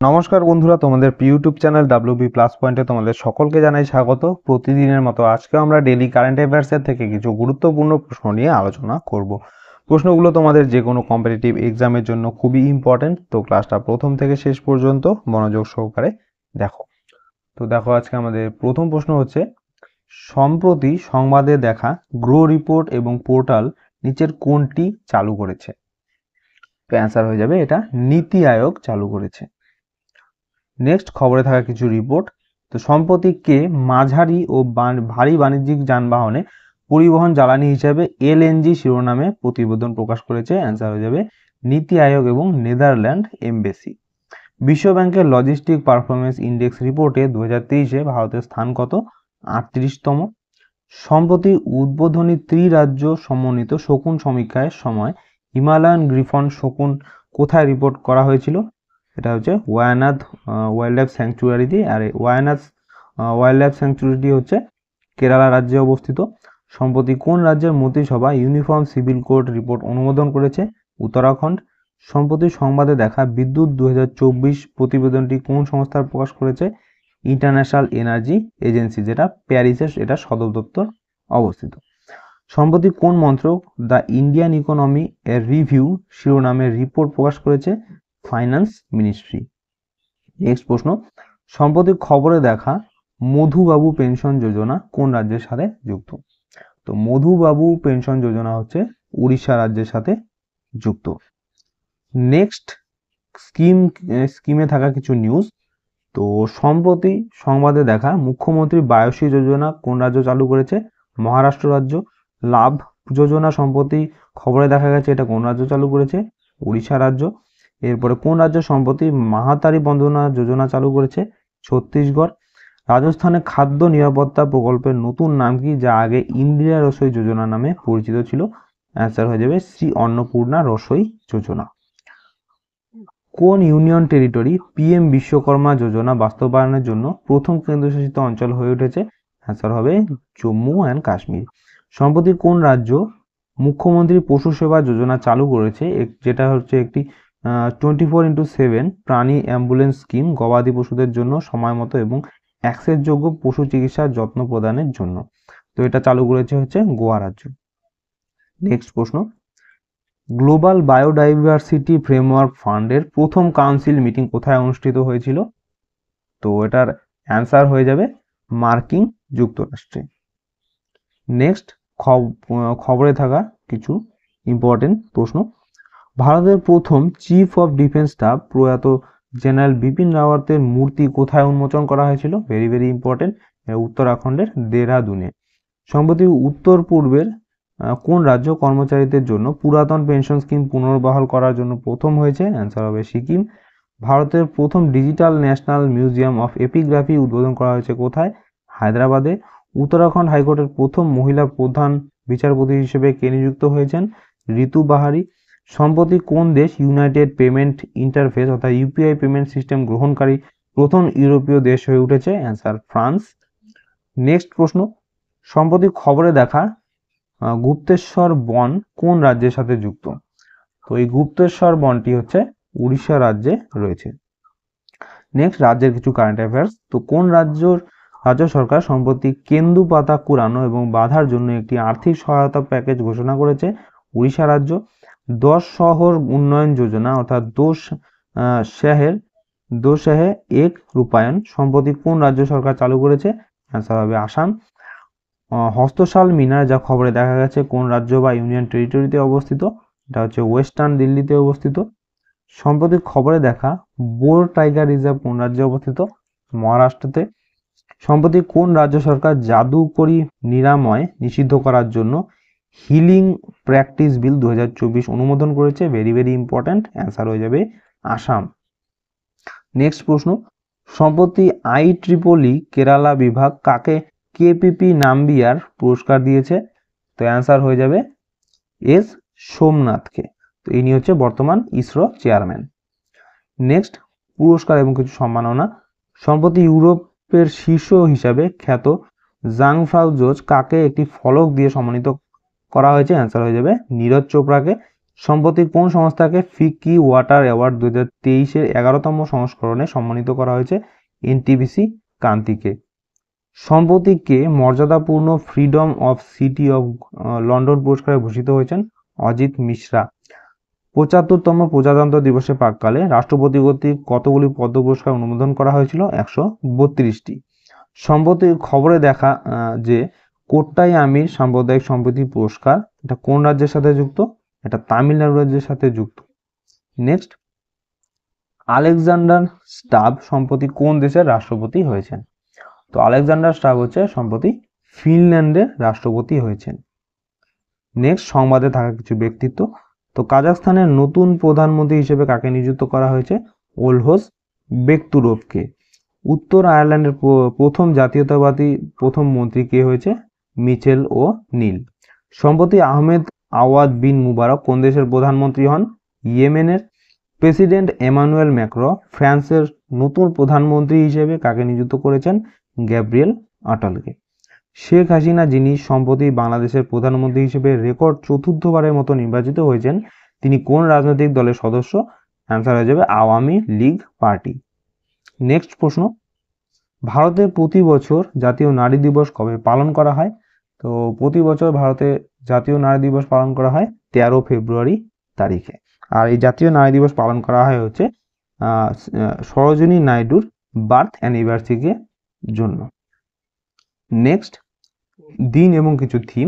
নমস্কার বন্ধুরা, তোমাদের ইউটিউব চ্যানেল WB প্লাস পয়েন্টে তোমাদের সকলকে জানাই স্বাগত। প্রতিদিনের মতো আজকেও আমরা ডেইলি কারেন্ট অ্যাফেয়ার্সের থেকে কিছু গুরুত্বপূর্ণ প্রশ্ন নিয়ে আলোচনা করব। প্রশ্নগুলো তোমাদের যে কোনো কম্পিটিটিভ এক্সামের জন্য খুবই ইম্পর্টেন্ট, তো ক্লাসটা প্রথম থেকে শেষ পর্যন্ত মনোযোগ সহকারে দেখো। তো দেখো, আজকে আমাদের প্রথম প্রশ্ন হচ্ছে, সম্প্রতি সংবাদে দেখা গ্রো রিপোর্ট এবং পোর্টাল নিচের কোনটি চালু করেছে? তো অ্যান্সার হয়ে যাবে এটা নীতি আয়োগ চালু করেছে। নেক্সট, খবরে থাকা কিছু রিপোর্ট। তো সম্প্রতি কে মাঝারি ও ভারী বাণিজ্যিক যানবাহনে পরিবহন জ্বালানি হিসাবে LNG শিরোনামে প্রতিবেদন প্রকাশ করেছে? অ্যান্সার হয়ে যাবে নীতি আয়োগ এবং নেদারল্যান্ড এমবেসি। বিশ্বব্যাংকের লজিস্টিক পারফরমেন্স ইন্ডেক্স রিপোর্টে 2023-এ ভারতের স্থান কত? 38তম। সম্প্রতি উদ্বোধনী ত্রিরাজ্য সমন্বিত শকুন সমীক্ষার সময় হিমালয়ান গ্রিফন শকুন কোথায় রিপোর্ট করা হয়েছিল? এটা হচ্ছে ওয়ায়ানাদ ওয়াইল্ড লাইফ স্যাংচুয়ারিতে, আর ওয়ায়ানাদ ওয়াইল্ড লাইফ স্যাংচুয়ারিটি হচ্ছে কেরালা রাজ্যে অবস্থিত। সম্প্রতি কোন রাজ্যের মন্ত্রিসভা ইউনিফর্ম সিভিল কোড রিপোর্ট অনুমোদন করেছে? উত্তরাখণ্ড। সম্প্রতি সংবাদে দেখা বিদ্যুৎ 2024 প্রতিবেদনটি কোন সংস্থার প্রকাশ করেছে? ইন্টারন্যাশনাল এনার্জি এজেন্সি, যেটা প্যারিসের এটা সদর দপ্তর অবস্থিত। সম্প্রতি কোন মন্ত্রক দ্য ইন্ডিয়ান ইকোনমি এর রিভিউ শিরোনামে রিপোর্ট প্রকাশ করেছে? Finance ministry. নেক্সট প্রশ্ন, সম্প্রতি খবরে দেখা মধুবাবু পেনশন যোজনা কোন রাজ্যের সাথে যুক্ত? তো মধুবাবু পেনশন যোজনা হচ্ছে উড়িষ্যা রাজ্যের সাথে যুক্ত। নেক্সট, স্কিমে থাকা কিছু নিউজ। তো সম্প্রতি সংবাদে দেখা মুখ্যমন্ত্রী বায়সী যোজনা কোন রাজ্য চালু করেছে? মহারাষ্ট্র রাজ্য। লাভ যোজনা সম্প্রতি খবরে দেখা গেছে এটা কোন রাজ্য চালু করেছে? উড়িষ্যা রাজ্য। এরপরে কোন রাজ্য সম্প্রতি মাহাতারি বন্দনা যোজনা চালু করেছে? ছত্তিশগড়। রাজস্থানে খাদ্য নিরাপত্তা প্রকল্পের নতুন নাম কি, যা আগে ইন্দিরা রসোই যোজনা নামে পরিচিত ছিল? অ্যান্সার হয়ে যাবে শ্রী অন্নপূর্ণা রসোই যোজনা। কোন ইউনিয়ন টেরিটরি PM বিশ্বকর্মা যোজনা বাস্তবায়নের জন্য প্রথম কেন্দ্রশাসিত অঞ্চল হয়ে উঠেছে? অ্যান্সার হবে জম্মু অ্যান্ড কাশ্মীর। সম্প্রতি কোন রাজ্য মুখ্যমন্ত্রী পশু সেবা যোজনা চালু করেছে, যেটা হচ্ছে একটি 24x7 প্রাণী অ্যাম্বুলেন্স স্কিম গবাদি পশুদের জন্য সময় মতো এবং অ্যাক্সেসযোগ্য পশু চিকিৎসার যত্ন প্রদানের জন্য? তো এটা চালু করেছে হচ্ছে গোয়া রাজ্য। নেক্সট প্রশ্ন, গ্লোবাল বায়োডাইভার্সিটি ফ্রেমওয়ার্ক ফান্ডের প্রথম কাউন্সিল মিটিং কোথায় অনুষ্ঠিত হয়েছিল? তো এটার অ্যান্সার হয়ে যাবে মার্কিন যুক্তরাষ্ট্রে। নেক্সট, খবরে থাকা কিছু ইম্পর্টেন্ট প্রশ্ন। ভারতের প্রথম চিফ অফ ডিফেন্স স্টাফ প্রয়াত জেনারেল বিপিন রাওয়াতের মূর্তি কোথায় উন্মোচন করা হয়েছিল? ভেরি ভেরি ইম্পর্টেন্ট, উত্তরাখণ্ডের দেহরাদুনে। সম্প্রতি উত্তর পূর্বের কোন রাজ্য কর্মচারীদের জন্য পুরাতন পেনশন স্কিম পুনর্বহাল করার জন্য প্রথম হয়েছে? অ্যান্সার হবে সিকিম। ভারতের প্রথম digital national museum of epigraphy উদ্বোধন করা হয়েছে কোথায়? হায়দ্রাবাদে। উত্তরাখণ্ড হাইকোর্টের প্রথম মহিলা প্রধান বিচারপতি হিসেবে কে নিযুক্ত হয়েছেন? ঋতু বাহারি। সম্প্রতি কোন দেশ ইউনাইটেড পেমেন্ট ইন্টারফেস অর্থাৎ UPI পেমেন্ট সিস্টেম গ্রহণকারী প্রথম ইউরোপীয় দেশ হয়ে উঠেছে? Answer France. নেক্সট প্রশ্ন, সম্প্রতি খবরে দেখা গুপ্তেশ্বর বন কোন রাজ্যের সাথে যুক্ত? তো এই গুপ্তেশ্বর বনটি হচ্ছে উড়িষ্যা রাজ্যে রয়েছে। নেক্সট, রাজ্যের কিছু কারেন্ট অ্যাফেয়ার্স। তো কোন রাজ্য সরকার সম্প্রতি কেন্দু পাতা কুড়ানো এবং বাঁধার জন্য একটি আর্থিক সহায়তা প্যাকেজ ঘোষণা করেছে? উড়িষ্যা রাজ্য। 10 শহর উন্নয়ন যোজনা অর্থাৎ দো শহে এক রূপায়ণ সম্প্রতি কোন রাজ্য সরকার চালু করেছে? অ্যান্সার হবে আসাম। হস্তশাল মিনার, যা খবরে দেখা গেছে, কোন রাজ্য বা ইউনিয়ন টেরিটরিতে অবস্থিত? এটা হচ্ছে ওয়েস্টার্ন দিল্লিতে অবস্থিত। সম্প্রতি খবরে দেখা বোর টাইগার রিজার্ভ কোন রাজ্যে অবস্থিত? মহারাষ্ট্রতে। সম্প্রতি কোন রাজ্য সরকার জাদুকরি নিরাময় নিষিদ্ধ করার জন্য হিলিং প্র্যাকটিস বিল 2024 অনুমোদন করেছে? ভেরি ভেরি ইম্পর্ট্যান্ট, অ্যান্সার হয়ে যাবে আসাম। নেক্সট প্রশ্ন, সম্প্রতি IEEE কেরালা বিভাগ কাকে KPP নাম্বিয়ার পুরস্কার দিয়েছে? তো অ্যান্সার হয়ে যাবে এস সোমনাথকে। তো ইনি হচ্ছে বর্তমান ইসরো চেয়ারম্যান। নেক্সট, পুরস্কার এবং কিছু সম্মাননা। সম্প্রতি ইউরোপের শীর্ষ হিসাবে খ্যাত জাংফ্রাউজোজ কাকে একটি ফলক দিয়ে সম্মানিত করা হয়েছে? অ্যান্সার হয়ে যাবে নীরজ চোপড়াকে। সম্প্রতি কোন সংস্থাকে ফিকি ওয়াটার অ্যাওয়ার্ড 2023-এর 11তম সংস্করণে সম্মানিত করা হয়েছে? এনটিপিসি কান্তিকে। সম্প্রতি কে মর্যাদাপূর্ণ freedom of city of London পুরস্কারে ভূষিত হয়েছেন? অজিত মিশ্রা। 75তম প্রজাতন্ত্র দিবসের প্রাক্কালে রাষ্ট্রপতি কর্তৃক কতগুলি পদ্ম পুরস্কার অনুমোদন করা হয়েছিল? 132টি। সম্প্রতি খবরে দেখা যে কোট্টাই আমির সাম্প্রদায়িক সম্প্রীতি পুরস্কার, এটা কোন রাজ্যের সাথে যুক্ত? এটা তামিলনাড়ু রাজ্যের সাথে যুক্ত। নেক্সট, আলেকজান্ডার স্টাব সম্প্রতি কোন দেশের রাষ্ট্রপতি হয়েছেন? তো আলেকজান্ডার স্টাব হচ্ছে সম্প্রতি ফিনল্যান্ডের রাষ্ট্রপতি হয়েছেন। নেক্সট, সংবাদে থাকা কিছু ব্যক্তিত্ব। তো কাজাখস্তানের নতুন প্রধানমন্ত্রী হিসেবে কাকে নিযুক্ত করা হয়েছে? ওলহোস বেকতুরোভকে। উত্তর আয়ারল্যান্ডের প্রথম জাতীয়তাবাদী প্রথম মন্ত্রী কে হয়েছে? মিচেল ও নীল। সম্প্রতি আহমেদ আওয়াদ বিন মুবারক কোন দেশের প্রধানমন্ত্রী হন? ইয়েমেনের। প্রেসিডেন্ট এমানুয়েল ম্যাক্রো ফ্রান্সের নতুন প্রধানমন্ত্রী হিসেবে কাকে নিযুক্ত করেছেন? গ্যাব্রিয়েল আটালকে। শেখ হাসিনা, যিনি সম্প্রতি বাংলাদেশের প্রধানমন্ত্রী হিসেবে রেকর্ড চতুর্থবারের মতো নির্বাচিত হয়েছেন, তিনি কোন রাজনৈতিক দলের সদস্য? অ্যান্সার হয়ে যাবে আওয়ামী লীগ পার্টি। নেক্সট প্রশ্ন, ভারতে প্রতি বছর জাতীয় নারী দিবস কবে পালন করা হয়? তো প্রতি বছর ভারতে জাতীয় নারী দিবস পালন করা হয় 13 ফেব্রুয়ারি তারিখে। আর এই জাতীয় নারী দিবস পালন করা হয় হচ্ছে সরোজিনী নাইডুর বার্থ অ্যানিভার্সারির জন্য। নেক্সট, দিন এবং কিছু থিম।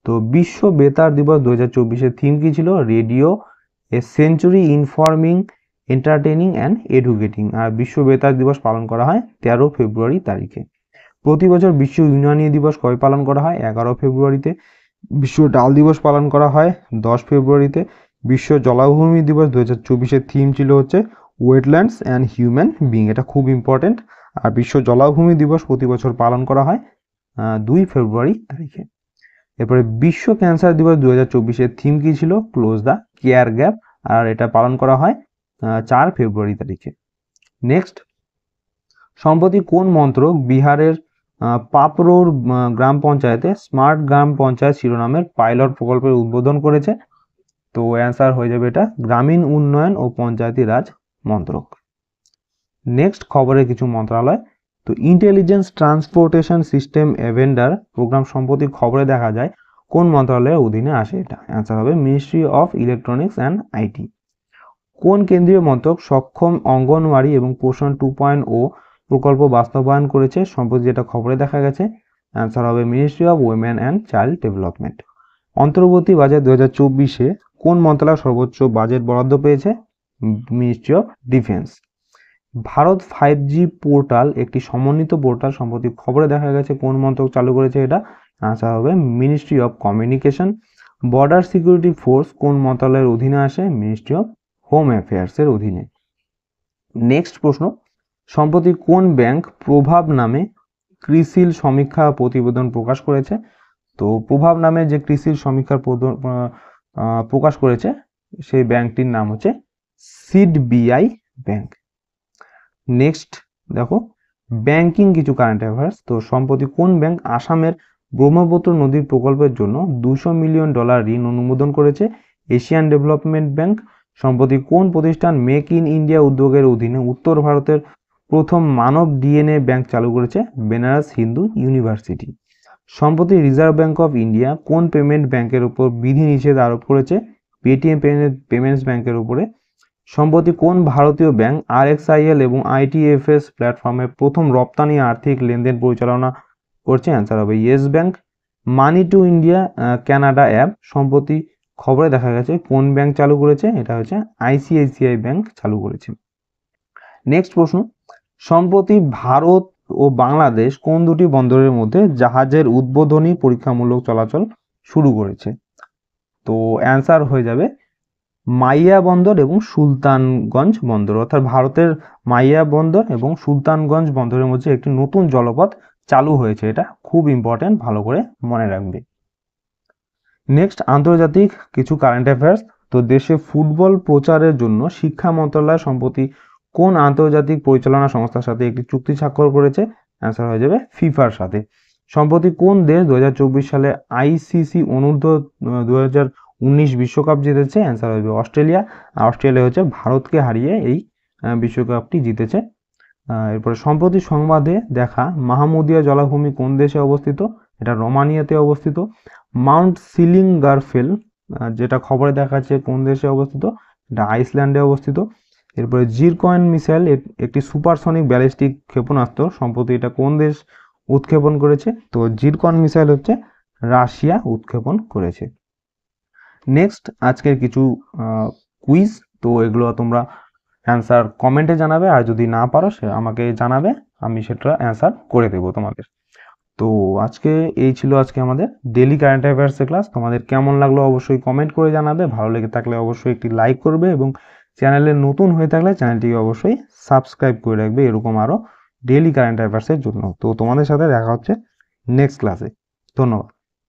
তো বিশ্ব বেতার দিবস 2024-এর থিম কি ছিল? Radio a century informing, entertaining and educating. আর বিশ্ব বেতার দিবস পালন করা হয় 13 ফেব্রুয়ারি তারিখে। প্রতি বছর বিশ্ব ইউনানি দিবস কবে পালন করা হয়? 11 ফেব্রুয়ারিতে। বিশ্ব ডাল দিবস পালন করা হয় 10 ফেব্রুয়ারিতে। বিশ্ব জলাভূমি দিবস 2024-এর থিম ছিল হচ্ছে ওয়েটল্যান্ডস অ্যান্ড হিউম্যান বিং, এটা খুব ইম্পর্টেন্ট। আর বিশ্ব জলাভূমি দিবস প্রতি বছর পালন করা হয় 2 ফেব্রুয়ারি তারিখে। এরপরে বিশ্ব ক্যান্সার দিবস 2024-এর থিম কি ছিল? ক্লোজ দ্য কেয়ার গ্যাপ, আর এটা পালন করা হয় 4 ফেব্রুয়ারি তারিখে। নেক্সট, সম্প্রতি কোন মন্ত্রক বিহারের পাপরোর গ্রাম পঞ্চায়েতে স্মার্ট গ্রাম পঞ্চায়েত শিরোনামের পাইলট প্রকল্পের উদ্বোধন করেছে? তো অ্যান্সার হয়ে যাবে এটা গ্রামীণ উন্নয়ন ও পঞ্চায়েতি রাজ মন্ত্রক। নেক্সট, খবরের কিছু মন্ত্রণালয়। তো ইন্টেলিজেন্স ট্রান্সপোর্টেশন সিস্টেম এভেন্ডার প্রোগ্রাম সম্প্রতি খবরে দেখা যায় কোন মন্ত্রণালয়ের অধীনে আসে? এটা অ্যান্সার হবে ministry of electronics and IT. কোন কেন্দ্রীয় মন্ত্রক সক্ষম অঙ্গনওয়াড়ি এবং পোষণ 2.0 প্রকল্প বাস্তবায়ন করেছে? সম্প্রতি যেটা খবরে দেখা গেছে, অ্যান্সার হবে ministry of women and child development. অন্তর্বর্তী বাজেট 2024-এ কোন মন্ত্রণালয় সর্বোচ্চ বাজেট বরাদ্দ পেয়েছে? Ministry of defence. Bharat 5G portal একটি সমন্বিত পোর্টাল সম্প্রতি খবরে দেখা গেছে কোন মন্ত্রক চালু করেছে? এটা আনসার হবে ministry of communication. Border security force কোন মন্ত্রণালয়ের অধীনে আসে? মিনিস্ট্রি অফ হোম অ্যাফেয়ার্সের অধীনে। নেক্সট প্রশ্ন, সম্প্রতি কোন ব্যাংক প্রভাব নামে ক্রিসিল সমীক্ষা প্রতিবেদন প্রকাশ করেছে? তো প্রভাব নামে যে ক্রিসিল সমীক্ষার প্রকাশ করেছে সেই ব্যাংকটির নাম হচ্ছে সিডবিআই ব্যাংক। নেক্সট দেখো, ব্যাংকিং কিছু কারেন্ট অ্যাফেয়ার্স। তো সম্প্রতি কোন ব্যাংক আসামের ব্রহ্মপুত্র নদীর প্রকল্পের জন্য $200 মিলিয়ন ঋণ অনুমোদন করেছে? Asian development bank. সম্প্রতি কোন প্রতিষ্ঠান মেক ইন ইন্ডিয়া উদ্যোগের অধীনে উত্তর ভারতের প্রথম মানব ডিএনএ ব্যাংক চালু করেছে? বেনারস হিন্দু ইউনিভার্সিটি। সম্প্রতি রিজার্ভ ব্যাংক অফ ইন্ডিয়া কোন পেমেন্ট ব্যাংকের উপর বিধিনিষেধ আরোপ করেছে? পেটিএম পেমেন্টস ব্যাংকের উপরে। সম্প্রতি কোন ভারতীয় ব্যাংক RXIL এবং ITFS প্ল্যাটফর্মে প্রথম রপ্তানি আর্থিক লেনদেন পরিচালনা করছে? অ্যান্সার হবে yes bank. Money to India Canada app সম্প্রতি খবরে দেখা গেছে কোন ব্যাংক চালু করেছে? এটা হচ্ছে ICICI ব্যাংক চালু করেছে। নেক্সট প্রশ্ন, সম্প্রতি ভারত ও বাংলাদেশ কোন দুটি বন্দরের মধ্যে জাহাজের উদ্বোধনী পরীক্ষামূলক চলাচল শুরু করেছে? তো অ্যান্সার হয়ে যাবে মাইয়া বন্দর এবং সুলতানগঞ্জ বন্দর। অর্থাৎ ভারতের মাইয়া বন্দর এবং সুলতানগঞ্জ বন্দরের মধ্যে একটি নতুন জলপথ চালু হয়েছে, এটা খুব ইম্পর্টেন্ট, ভালো করে মনে রাখবে। নেক্সট, আন্তর্জাতিক কিছু কারেন্ট অ্যাফেয়ার্স। তো দেশে ফুটবল প্রচারের জন্য শিক্ষা মন্ত্রণালয় সম্প্রতি কোন আন্তর্জাতিক পরিচালনা সংস্থার সাথে একটি চুক্তি স্বাক্ষর করেছে? অ্যান্সার হয়ে যাবে ফিফার সাথে। সম্প্রতি কোন দেশ 2024 সালে ICC অনূর্ধ্ব বিশ্বকাপ জিতেছে? অ্যান্সার হবে অস্ট্রেলিয়া। আর অস্ট্রেলিয়া হচ্ছে ভারতকে হারিয়ে এই বিশ্বকাপটি জিতেছে। এরপরে সম্প্রতি সংবাদে দেখা মাহমুদিয়া জলাভূমি কোন দেশে অবস্থিত? এটা রোমানিয়াতে অবস্থিত। মাউন্ট সিলিংগারফেল যেটা খবরে দেখাচ্ছে কোন দেশে অবস্থিত? এটা আইসল্যান্ডে অবস্থিত। এরপরে জিরকন মিসাইল একটি সুপারসনিক ব্যালিস্টিক ক্ষেপণাস্ত্র, সম্প্রতি এটা কোন দেশ উৎক্ষেপণ করেছে? তো জিরকন মিসাইল হচ্ছে রাশিয়া উৎক্ষেপণ করেছে। নেক্সট আজকের কিছু কুইজ, তো এগুলো তোমরা অ্যান্সার কমেন্টে জানাবে, আর যদি না পারো সে আমাকে জানাবে, আমি সেটা অ্যান্সার করে দেবো তোমাদের। তো আজকে এই ছিল আজকে আমাদের ডেলি কারেন্ট অ্যাফেয়ার্সের ক্লাস। তোমাদের কেমন লাগলো অবশ্যই কমেন্ট করে জানাবে, ভালো লেগে থাকলে অবশ্যই একটি লাইক করবে এবং চ্যানেলে নতুন হয়ে থাকলে চ্যানেলটিকে অবশ্যই সাবস্ক্রাইব করে রাখবে এরকম আরও ডেলি কারেন্ট অ্যাফেয়ার্সের জন্য। তো তোমাদের সাথে দেখা হচ্ছে নেক্সট ক্লাসে। ধন্যবাদ।